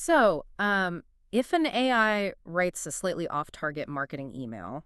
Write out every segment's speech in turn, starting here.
So, if an AI writes a slightly off-target marketing email,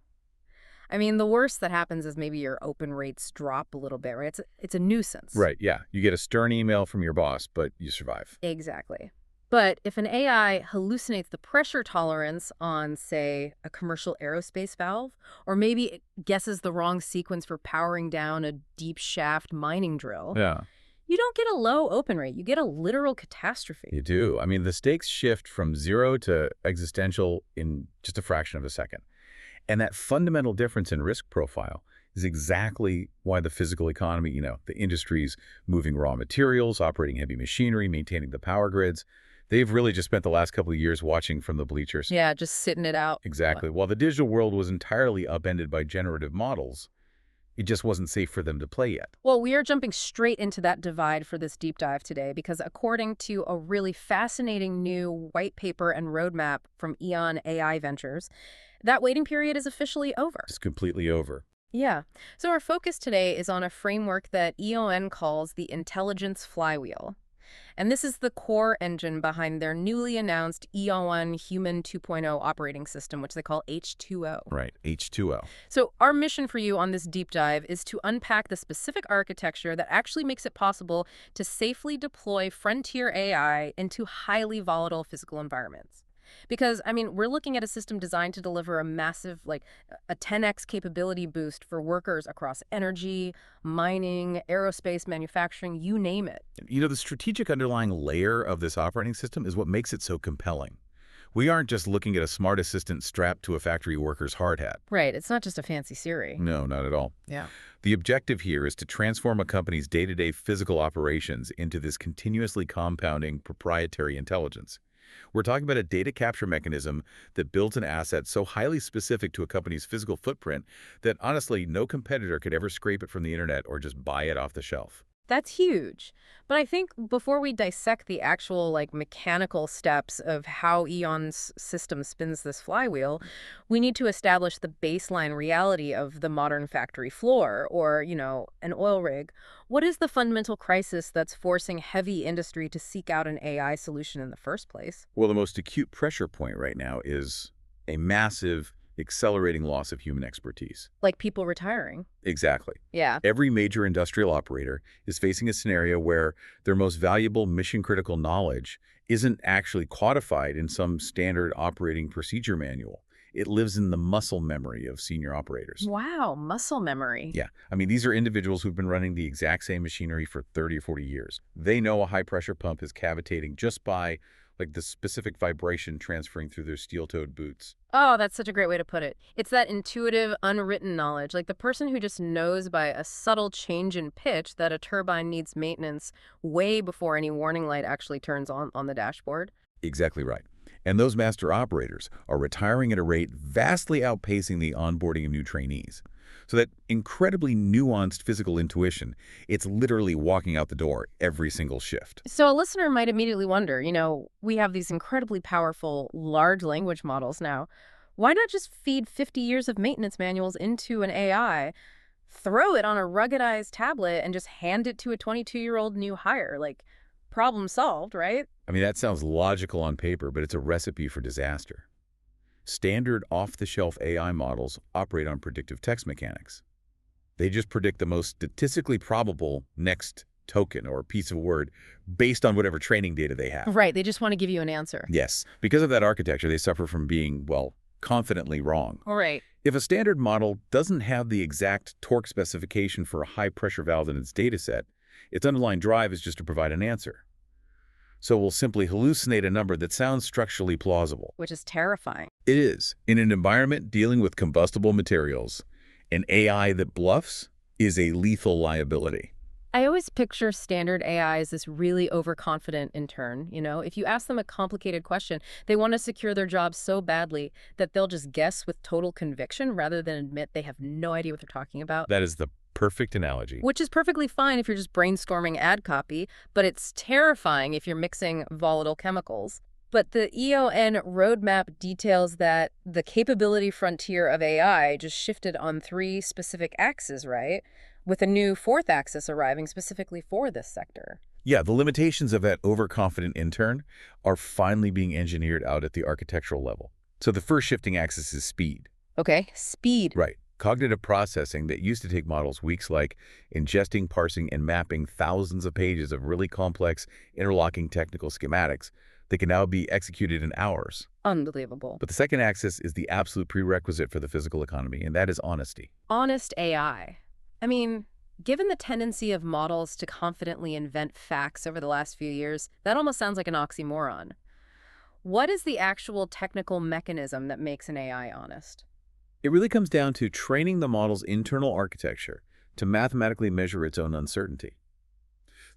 I mean, the worst that happens is maybe your open rates drop a little bit, right? It's a nuisance. Right, yeah. You get a stern email from your boss, but you survive. Exactly. But if an AI hallucinates the pressure tolerance on, say, a commercial aerospace valve, or maybe it guesses the wrong sequence for powering down a deep shaft mining drill, Yeah, you don't get a low open rate. You get a literal catastrophe. you do. I mean, the stakes shift from zero to existential in just a fraction of a second. And that fundamental difference in risk profile is exactly why the physical economy, the industries moving raw materials, operating heavy machinery, maintaining the power grids, they've really just spent the last couple of years watching from the bleachers. Yeah, just sitting it out. Exactly. While the digital world was entirely upended by generative models, it just wasn't safe for them to play yet. Well, we are jumping straight into that divide for this deep dive today because according to a really fascinating new white paper and roadmap from EON AI Ventures, that waiting period is officially over. It's completely over. Yeah. So our focus today is on a framework that EON calls the Intelligence Flywheel. And this is the core engine behind their newly announced EON Human 2.0 operating system, which they call H2O. Right, H2O. So our mission for you on this deep dive is to unpack the specific architecture that actually makes it possible to safely deploy frontier AI into highly volatile physical environments. Because, I mean, we're looking at a system designed to deliver a massive, like a 10x capability boost for workers across energy, mining, aerospace, manufacturing, you name it. The strategic underlying layer of this operating system is what makes it so compelling. We aren't just looking at a smart assistant strapped to a factory worker's hard hat. Right. It's not just a fancy Siri. No, not at all. Yeah. The objective here is to transform a company's day-to-day physical operations into this continuously compounding proprietary intelligence. We're talking about a data capture mechanism that builds an asset so highly specific to a company's physical footprint that honestly no competitor could ever scrape it from the internet or just buy it off the shelf. That's huge. But I think before we dissect the actual mechanical steps of how Eon's system spins this flywheel, we need to establish the baseline reality of the modern factory floor or, an oil rig. What is the fundamental crisis that's forcing heavy industry to seek out an AI solution in the first place? Well, the most acute pressure point right now is a massive, accelerating loss of human expertise. Like people retiring. Exactly. Yeah. Every major industrial operator is facing a scenario where their most valuable mission-critical knowledge isn't actually codified in some standard operating procedure manual. It lives in the muscle memory of senior operators. Wow, muscle memory. Yeah. I mean, these are individuals who've been running the exact same machinery for 30 or 40 years. They know a high-pressure pump is cavitating just by the specific vibration transferring through their steel-toed boots. Oh, that's such a great way to put it. It's that intuitive, unwritten knowledge, like the person who just knows by a subtle change in pitch that a turbine needs maintenance way before any warning light actually turns on the dashboard. Exactly right. And those master operators are retiring at a rate vastly outpacing the onboarding of new trainees. So that incredibly nuanced physical intuition, it's literally walking out the door every single shift. So a listener might immediately wonder, we have these incredibly powerful large language models now. Why not just feed 50 years of maintenance manuals into an AI, throw it on a ruggedized tablet, and just hand it to a 22-year-old new hire? Problem solved, right? I mean, that sounds logical on paper, but it's a recipe for disaster. Standard off-the-shelf AI models operate on predictive text mechanics. They just predict the most statistically probable next token or piece of word based on whatever training data they have. Right, they just want to give you an answer. Yes. Because of that architecture, they suffer from being, confidently wrong. All right. If a standard model doesn't have the exact torque specification for a high-pressure valve in its dataset, its underlying drive is just to provide an answer. So we'll simply hallucinate a number that sounds structurally plausible. Which is terrifying. It is. In an environment dealing with combustible materials, an AI that bluffs is a lethal liability. I always picture standard AI as this really overconfident intern. If you ask them a complicated question, they want to secure their job so badly that they'll just guess with total conviction rather than admit they have no idea what they're talking about. That is the perfect analogy. Which is perfectly fine if you're just brainstorming ad copy, but it's terrifying if you're mixing volatile chemicals. But the EON roadmap details that the capability frontier of AI just shifted on 3 specific axes, right? With a new 4th axis arriving specifically for this sector. Yeah, the limitations of that overconfident intern are finally being engineered out at the architectural level. So the first shifting axis is speed. Okay, speed. Right. Cognitive processing that used to take models weeks, like ingesting, parsing, and mapping thousands of pages of really complex interlocking technical schematics that can now be executed in hours. Unbelievable. But the second axis is the absolute prerequisite for the physical economy, and that is honesty. Honest AI. I mean, given the tendency of models to confidently invent facts over the last few years, that almost sounds like an oxymoron. What is the actual technical mechanism that makes an AI honest? It really comes down to training the model's internal architecture to mathematically measure its own uncertainty.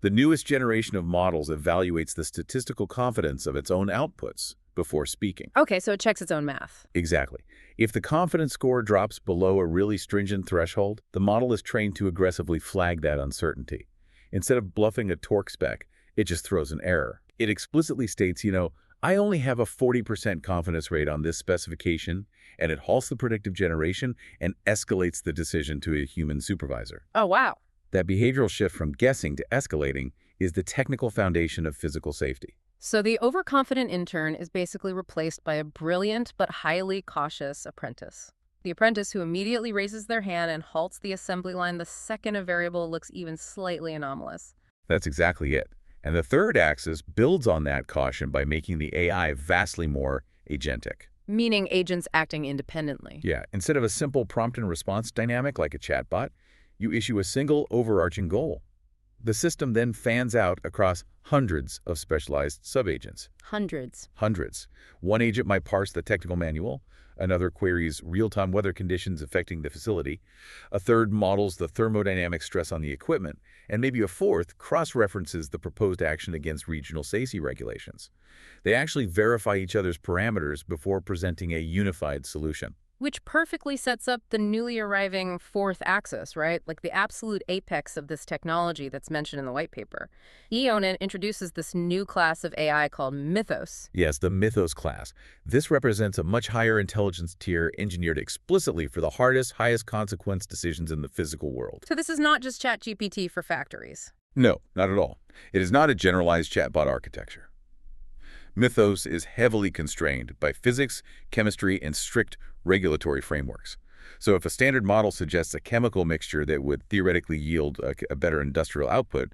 The newest generation of models evaluates the statistical confidence of its own outputs before speaking. Okay, so it checks its own math. Exactly. If the confidence score drops below a really stringent threshold, the model is trained to aggressively flag that uncertainty. Instead of bluffing a torque spec, it just throws an error. It explicitly states, I only have a 40% confidence rate on this specification, and it halts the predictive generation and escalates the decision to a human supervisor. Oh, wow. That behavioral shift from guessing to escalating is the technical foundation of physical safety. So the overconfident intern is basically replaced by a brilliant but highly cautious apprentice. The apprentice who immediately raises their hand and halts the assembly line the second a variable looks even slightly anomalous. That's exactly it. And the third axis builds on that caution by making the AI vastly more agentic. Meaning agents acting independently. Yeah, instead of a simple prompt and response dynamic like a chatbot, you issue a single overarching goal. The system then fans out across hundreds of specialized subagents. Hundreds. Hundreds. One agent might parse the technical manual, another queries real-time weather conditions affecting the facility, a third models the thermodynamic stress on the equipment, and maybe a fourth cross-references the proposed action against regional safety regulations. They actually verify each other's parameters before presenting a unified solution. Which perfectly sets up the newly arriving fourth axis, right? Like the absolute apex of this technology that's mentioned in the white paper. EON introduces this new class of AI called Mythos. Yes, the Mythos class. This represents a much higher intelligence tier engineered explicitly for the hardest, highest consequence decisions in the physical world. So this is not just ChatGPT for factories. No, not at all. It is not a generalized chatbot architecture. Mythos is heavily constrained by physics, chemistry, and strict regulatory frameworks. So if a standard model suggests a chemical mixture that would theoretically yield a better industrial output,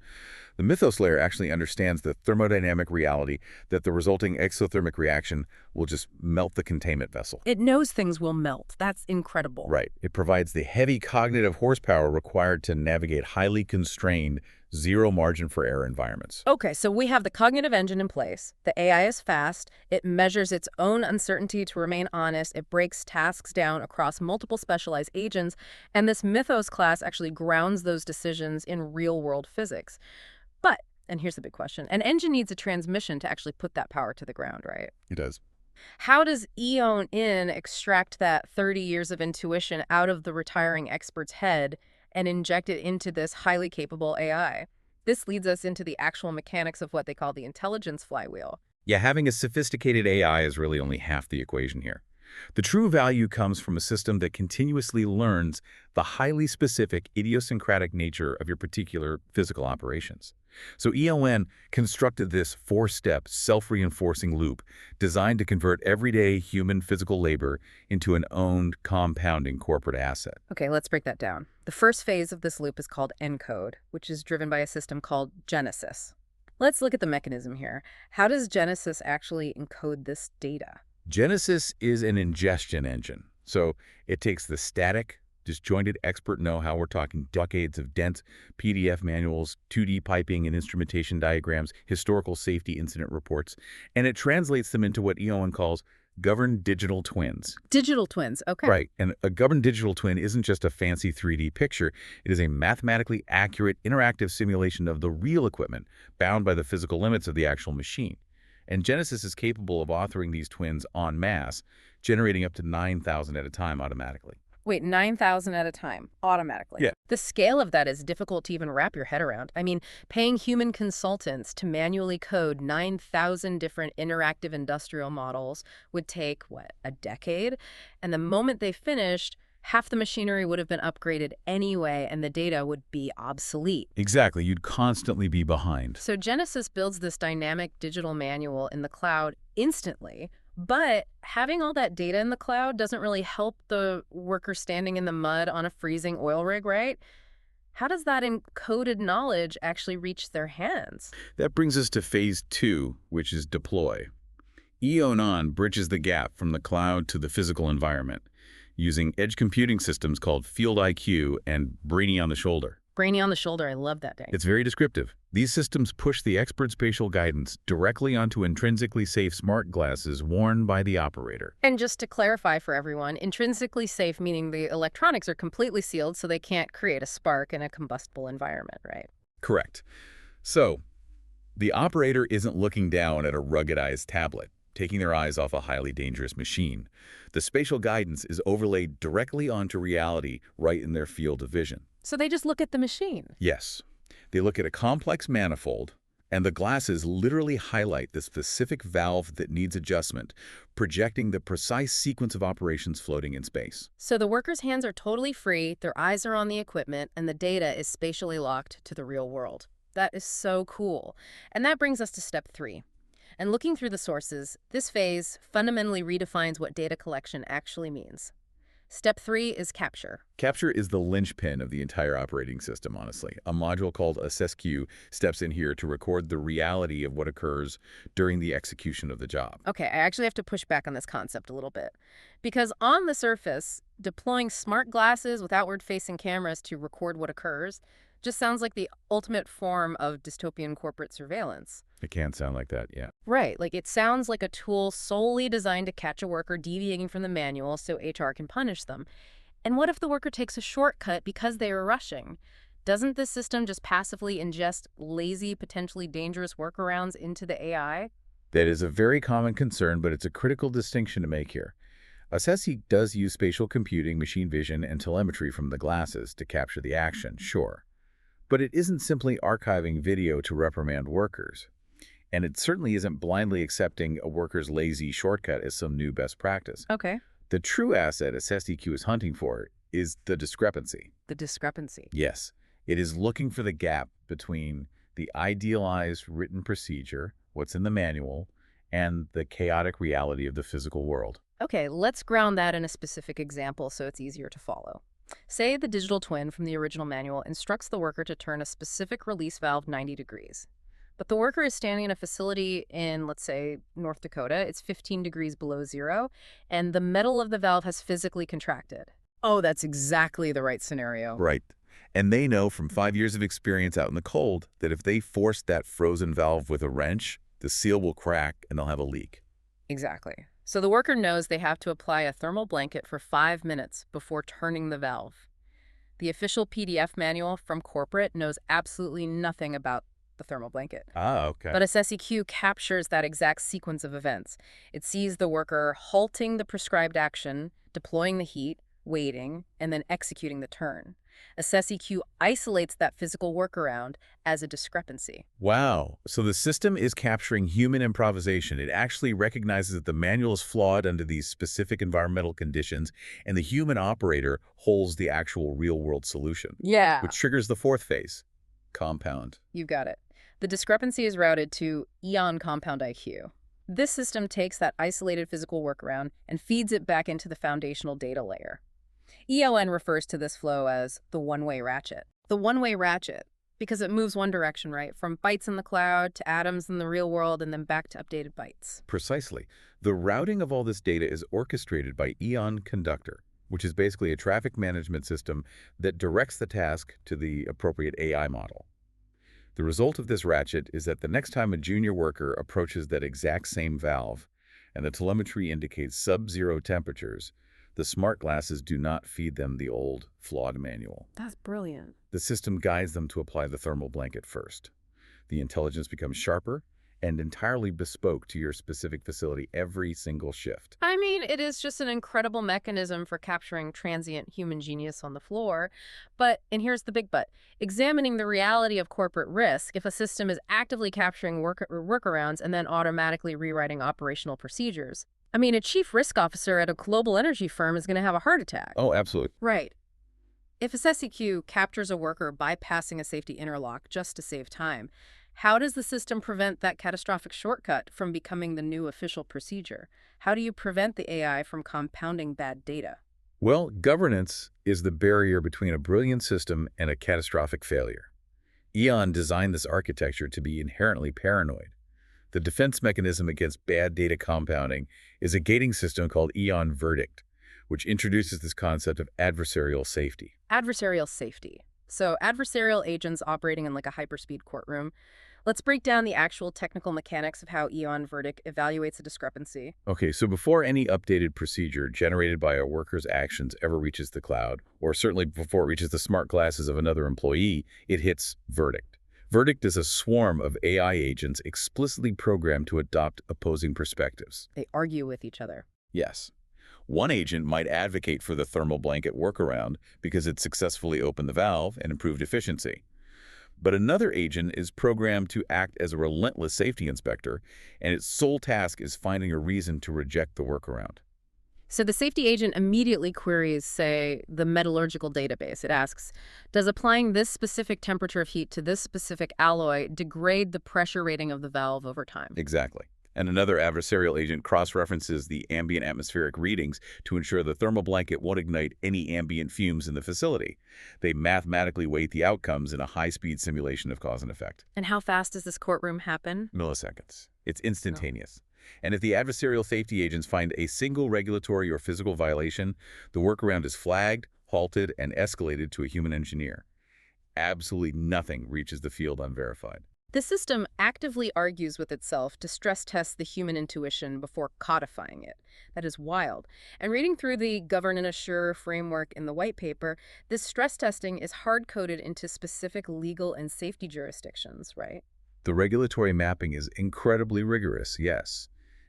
the Mythos layer actually understands the thermodynamic reality that the resulting exothermic reaction will just melt the containment vessel. It knows things will melt. That's incredible. Right. It provides the heavy cognitive horsepower required to navigate highly constrained, zero margin for error environments. Okay, so we have the cognitive engine in place. The AI is fast. It measures its own uncertainty to remain honest. It breaks tasks down across multiple specialized agents. And this Mythos class actually grounds those decisions in real-world physics. But, and here's the big question, an engine needs a transmission to actually put that power to the ground, right? It does. How does EON extract that 30 years of intuition out of the retiring expert's head and inject it into this highly capable AI? This leads us into the actual mechanics of what they call the Intelligence Flywheel. Yeah, having a sophisticated AI is really only half the equation here. The true value comes from a system that continuously learns the highly specific, idiosyncratic nature of your particular physical operations. So EON constructed this four-step, self-reinforcing loop designed to convert everyday human physical labor into an owned, compounding corporate asset. Okay, let's break that down. The first phase of this loop is called encode, which is driven by a system called Genesis. Let's look at the mechanism here. How does Genesis actually encode this data? Genesis is an ingestion engine. So it takes the static, disjointed expert know-how, we're talking decades of dense PDF manuals, 2D piping and instrumentation diagrams, historical safety incident reports, and it translates them into what EON calls governed digital twins. Digital twins, okay. Right, and a governed digital twin isn't just a fancy 3D picture. It is a mathematically accurate, interactive simulation of the real equipment, bound by the physical limits of the actual machine. And Genesis is capable of authoring these twins en masse, generating up to 9,000 at a time automatically. Wait, 9,000 at a time, automatically? Yeah. The scale of that is difficult to even wrap your head around. I mean, paying human consultants to manually code 9,000 different interactive industrial models would take, what, a decade? And the moment they finished, Half the machinery would have been upgraded anyway, and the data would be obsolete. Exactly. You'd constantly be behind. So Genesis builds this dynamic digital manual in the cloud instantly, but having all that data in the cloud doesn't really help the worker standing in the mud on a freezing oil rig, right? How does that encoded knowledge actually reach their hands? That brings us to phase 2, which is deploy. EON bridges the gap from the cloud to the physical environment, using edge computing systems called Field IQ and Brainy on the Shoulder. Brainy on the shoulder, I love that name. It's very descriptive. These systems push the expert spatial guidance directly onto intrinsically safe smart glasses worn by the operator. And just to clarify for everyone, intrinsically safe meaning the electronics are completely sealed so they can't create a spark in a combustible environment, right? Correct. So, the operator isn't looking down at a ruggedized tablet, taking their eyes off a highly dangerous machine. The spatial guidance is overlaid directly onto reality right in their field of vision. So they just look at the machine. Yes, they look at a complex manifold, and the glasses literally highlight the specific valve that needs adjustment, projecting the precise sequence of operations floating in space. So the workers' hands are totally free, their eyes are on the equipment, and the data is spatially locked to the real world. That is so cool. And that brings us to step 3. And looking through the sources, this phase fundamentally redefines what data collection actually means. Step 3 is capture. Capture is the linchpin of the entire operating system, honestly. A module called assessQ steps in here to record the reality of what occurs during the execution of the job. Okay, I actually have to push back on this concept a little bit. Because on the surface, deploying smart glasses with outward-facing cameras to record what occurs just sounds like the ultimate form of dystopian corporate surveillance. It can sound like that, yeah. Right, like it sounds like a tool solely designed to catch a worker deviating from the manual so HR can punish them. And what if the worker takes a shortcut because they are rushing? Doesn't this system just passively ingest lazy, potentially dangerous workarounds into the AI? That is a very common concern, but it's a critical distinction to make here. Assessee does use spatial computing, machine vision, and telemetry from the glasses to capture the action, sure. But it isn't simply archiving video to reprimand workers. And it certainly isn't blindly accepting a worker's lazy shortcut as some new best practice. Okay. The true asset AssessEQ is hunting for is the discrepancy. The discrepancy. Yes, it is looking for the gap between the idealized written procedure, what's in the manual, and the chaotic reality of the physical world. Okay, let's ground that in a specific example so it's easier to follow. Say the digital twin from the original manual instructs the worker to turn a specific release valve 90 degrees. But the worker is standing in a facility in, let's say, North Dakota. It's 15 degrees below zero, and the metal of the valve has physically contracted. Oh, that's exactly the right scenario. Right. And they know from 5 years of experience out in the cold that if they force that frozen valve with a wrench, the seal will crack and they'll have a leak. Exactly. So the worker knows they have to apply a thermal blanket for 5 minutes before turning the valve. The official PDF manual from corporate knows absolutely nothing about the thermal blanket. Ah, okay. But assessEQ captures that exact sequence of events. It sees the worker halting the prescribed action, deploying the heat, waiting, and then executing the turn. assessEQ isolates that physical workaround as a discrepancy. Wow. So the system is capturing human improvisation. It actually recognizes that the manual is flawed under these specific environmental conditions, and the human operator holds the actual real-world solution. Yeah. Which triggers the fourth phase, compound. You got it. The discrepancy is routed to EON Compound IQ. This system takes that isolated physical workaround and feeds it back into the foundational data layer. EON refers to this flow as the one-way ratchet. The one-way ratchet, because it moves one direction, right? From bytes in the cloud to atoms in the real world and then back to updated bytes. Precisely. The routing of all this data is orchestrated by EON Conductor, which is basically a traffic management system that directs the task to the appropriate AI model. The result of this ratchet is that the next time a junior worker approaches that exact same valve and the telemetry indicates sub-zero temperatures, the smart glasses do not feed them the old, flawed manual. That's brilliant. The system guides them to apply the thermal blanket first. The intelligence becomes sharper and entirely bespoke to your specific facility every single shift. I mean, it is just an incredible mechanism for capturing transient human genius on the floor. But, and here's the big but, examining the reality of corporate risk, if a system is actively capturing workarounds and then automatically rewriting operational procedures, I mean, a chief risk officer at a global energy firm is going to have a heart attack. Oh, absolutely. Right. If a SEQ captures a worker bypassing a safety interlock just to save time, how does the system prevent that catastrophic shortcut from becoming the new official procedure? How do you prevent the AI from compounding bad data? Well, governance is the barrier between a brilliant system and a catastrophic failure. EON designed this architecture to be inherently paranoid. The defense mechanism against bad data compounding is a gating system called EON Verdict, which introduces this concept of adversarial safety. Adversarial safety. So adversarial agents operating in like a hyperspeed courtroom. Let's break down the actual technical mechanics of how EON Verdict evaluates a discrepancy. Okay, so before any updated procedure generated by a worker's actions ever reaches the cloud, or certainly before it reaches the smart glasses of another employee, it hits Verdict. Verdict is a swarm of AI agents explicitly programmed to adopt opposing perspectives. They argue with each other. Yes. One agent might advocate for the thermal blanket workaround because it successfully opened the valve and improved efficiency. But another agent is programmed to act as a relentless safety inspector, and its sole task is finding a reason to reject the workaround. So the safety agent immediately queries, say, the metallurgical database. It asks, does applying this specific temperature of heat to this specific alloy degrade the pressure rating of the valve over time? Exactly. And another adversarial agent cross-references the ambient atmospheric readings to ensure the thermal blanket won't ignite any ambient fumes in the facility. They mathematically weight the outcomes in a high-speed simulation of cause and effect. And how fast does this courtroom happen? Milliseconds. It's instantaneous. And if the adversarial safety agents find a single regulatory or physical violation, the workaround is flagged, halted, and escalated to a human engineer. Absolutely nothing reaches the field unverified. The system actively argues with itself to stress test the human intuition before codifying it. That is wild. And reading through the Govern and Assure framework in the white paper, this stress testing is hard-coded into specific legal and safety jurisdictions, right? The regulatory mapping is incredibly rigorous, yes.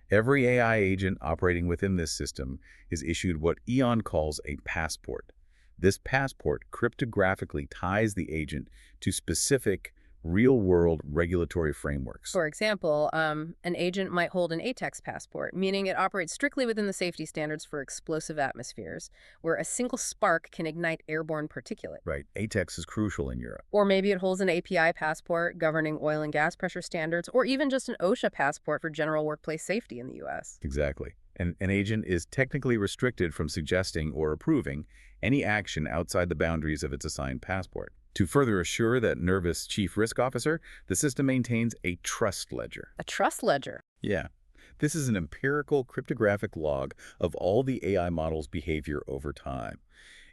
Every AI agent operating within this system is issued what EON calls a passport. This passport cryptographically ties the agent to specific real-world regulatory frameworks. For example, an agent might hold an ATEX passport, meaning it operates strictly within the safety standards for explosive atmospheres, where a single spark can ignite airborne particulate. Right, ATEX is crucial in Europe. Or maybe it holds an API passport governing oil and gas pressure standards, or even just an OSHA passport for general workplace safety in the U.S. Exactly. And an agent is technically restricted from suggesting or approving any action outside the boundaries of its assigned passport. To further assure that nervous chief risk officer, the system maintains a trust ledger. A trust ledger. Yeah. This is an empirical cryptographic log of all the AI model's behavior over time.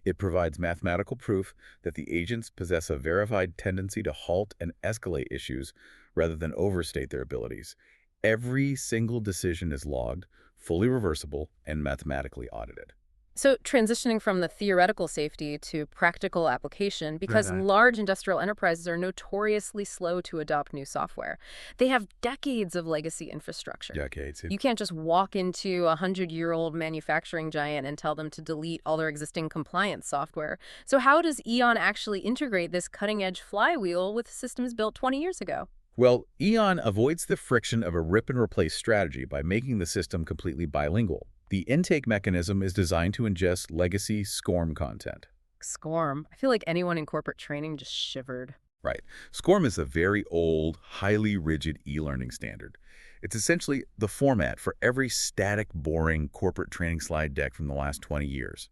It provides mathematical proof that the agents possess a verified tendency to halt and escalate issues rather than overstate their abilities. Every single decision is logged, fully reversible, and mathematically audited. So transitioning from the theoretical safety to practical application, because large industrial enterprises are notoriously slow to adopt new software. They have decades of legacy infrastructure. Decades. You can't just walk into a 100-year-old manufacturing giant and tell them to delete all their existing compliance software. So how does EON actually integrate this cutting-edge flywheel with systems built 20 years ago? Well, EON avoids the friction of a rip-and-replace strategy by making the system completely bilingual. The intake mechanism is designed to ingest legacy SCORM content. SCORM. I feel like anyone in corporate training just shivered. Right. SCORM is a very old, highly rigid e-learning standard. It's essentially the format for every static, boring corporate training slide deck from the last 20 years.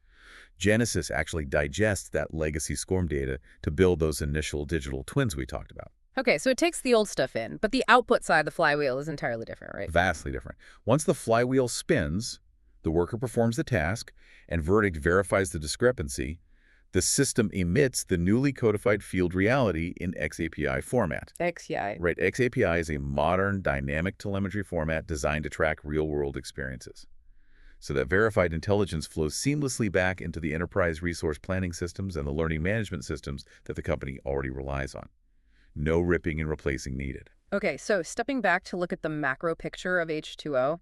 Genesis actually digests that legacy SCORM data to build those initial digital twins we talked about. Okay, so it takes the old stuff in, but the output side of the flywheel is entirely different, right? Vastly different. Once the flywheel spins, the worker performs the task, and Verdict verifies the discrepancy. The system emits the newly codified field reality in XAPI format. XAPI. Right, XAPI is a modern dynamic telemetry format designed to track real-world experiences. So that verified intelligence flows seamlessly back into the enterprise resource planning systems and the learning management systems that the company already relies on. No ripping and replacing needed. Okay, so stepping back to look at the macro picture of H2O,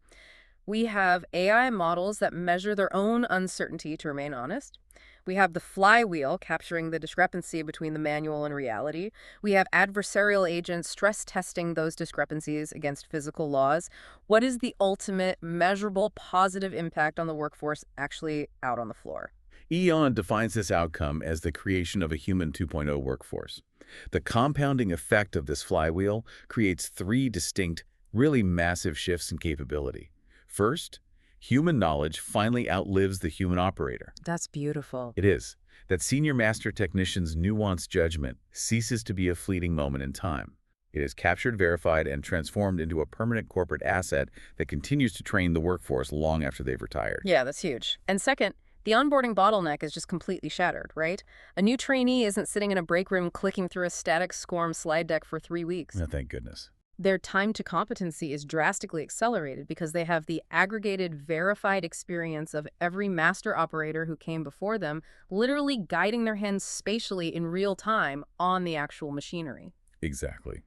we have AI models that measure their own uncertainty to remain honest. We have the flywheel, capturing the discrepancy between the manual and reality. We have adversarial agents stress testing those discrepancies against physical laws. What is the ultimate, measurable, positive impact on the workforce actually out on the floor? EON defines this outcome as the creation of a human 2.0 workforce. The compounding effect of this flywheel creates three distinct, really massive shifts in capability. First, human knowledge finally outlives the human operator. That's beautiful. It is that senior master technician's nuanced judgment ceases to be a fleeting moment in time. It is captured, verified, and transformed into a permanent corporate asset that continues to train the workforce long after they've retired. Yeah, that's huge. And second, the onboarding bottleneck is just completely shattered, right? A new trainee isn't sitting in a break room clicking through a static SCORM slide deck for 3 weeks. Oh, thank goodness. Their time to competency is drastically accelerated because they have the aggregated, verified experience of every master operator who came before them, literally guiding their hands spatially in real time on the actual machinery. Exactly.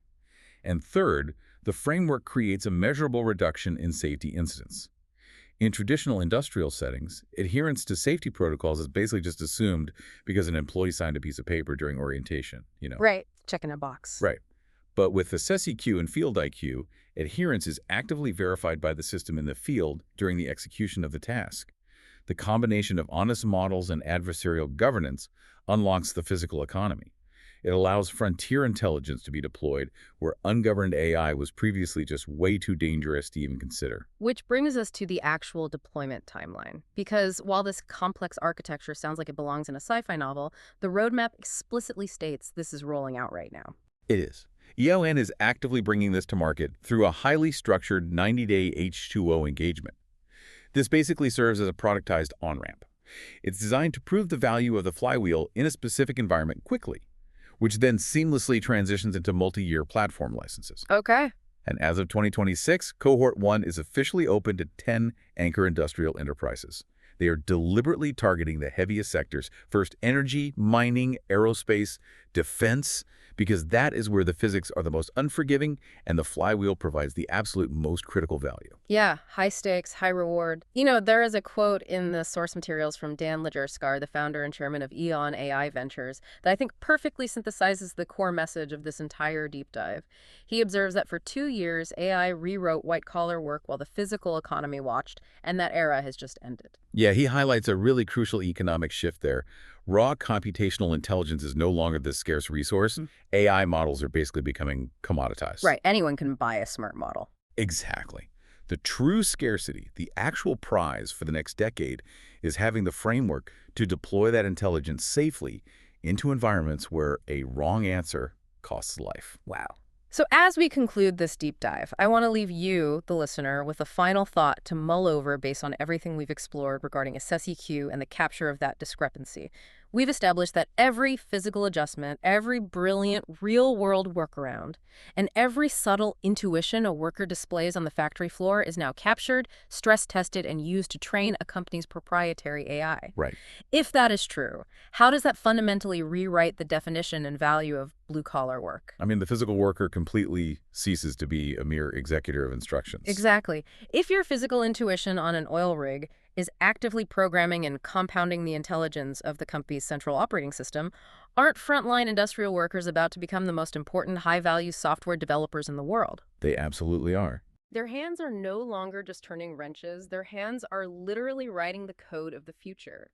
And third, the framework creates a measurable reduction in safety incidents. In traditional industrial settings, adherence to safety protocols is basically just assumed because an employee signed a piece of paper during orientation. Right. Checking a box. Right. But with Assess EQ and Field IQ, adherence is actively verified by the system in the field during the execution of the task. The combination of honest models and adversarial governance unlocks the physical economy. It allows frontier intelligence to be deployed where ungoverned AI was previously just way too dangerous to even consider. Which brings us to the actual deployment timeline. Because while this complex architecture sounds like it belongs in a sci-fi novel, the roadmap explicitly states this is rolling out right now. It is. EON is actively bringing this to market through a highly structured 90-day H2O engagement. This basically serves as a productized on-ramp. It's designed to prove the value of the flywheel in a specific environment quickly, which then seamlessly transitions into multi-year platform licenses. Okay. And as of 2026, Cohort 1 is officially open to 10 anchor industrial enterprises. They are deliberately targeting the heaviest sectors, first energy, mining, aerospace, defense, because that is where the physics are the most unforgiving and the flywheel provides the absolute most critical value. Yeah, high stakes, high reward. There is a quote in the source materials from Dan Lajerskar, the founder and chairman of EON AI Ventures, that I think perfectly synthesizes the core message of this entire deep dive. He observes that for 2 years, AI rewrote white-collar work while the physical economy watched, and that era has just ended. Yeah, he highlights a really crucial economic shift there. Raw computational intelligence is no longer this scarce resource. AI models are basically becoming commoditized. Right, anyone can buy a smart model. Exactly. The true scarcity, the actual prize for the next decade, is having the framework to deploy that intelligence safely into environments where a wrong answer costs life. Wow. So as we conclude this deep dive, I want to leave you, the listener, with a final thought to mull over based on everything we've explored regarding Assess EQ and the capture of that discrepancy. We've established that every physical adjustment, every brilliant real-world workaround, and every subtle intuition a worker displays on the factory floor is now captured, stress-tested, and used to train a company's proprietary AI. Right. If that is true, how does that fundamentally rewrite the definition and value of blue-collar work? I mean, the physical worker completely ceases to be a mere executor of instructions. Exactly. If your physical intuition on an oil rig is actively programming and compounding the intelligence of the company's central operating system, aren't frontline industrial workers about to become the most important high-value software developers in the world? They absolutely are. Their hands are no longer just turning wrenches. Their hands are literally writing the code of the future.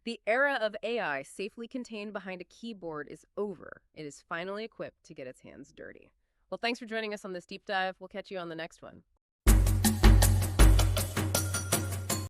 The era of AI safely contained behind a keyboard is over. It is finally equipped to get its hands dirty. Well, thanks for joining us on this deep dive. We'll catch you on the next one.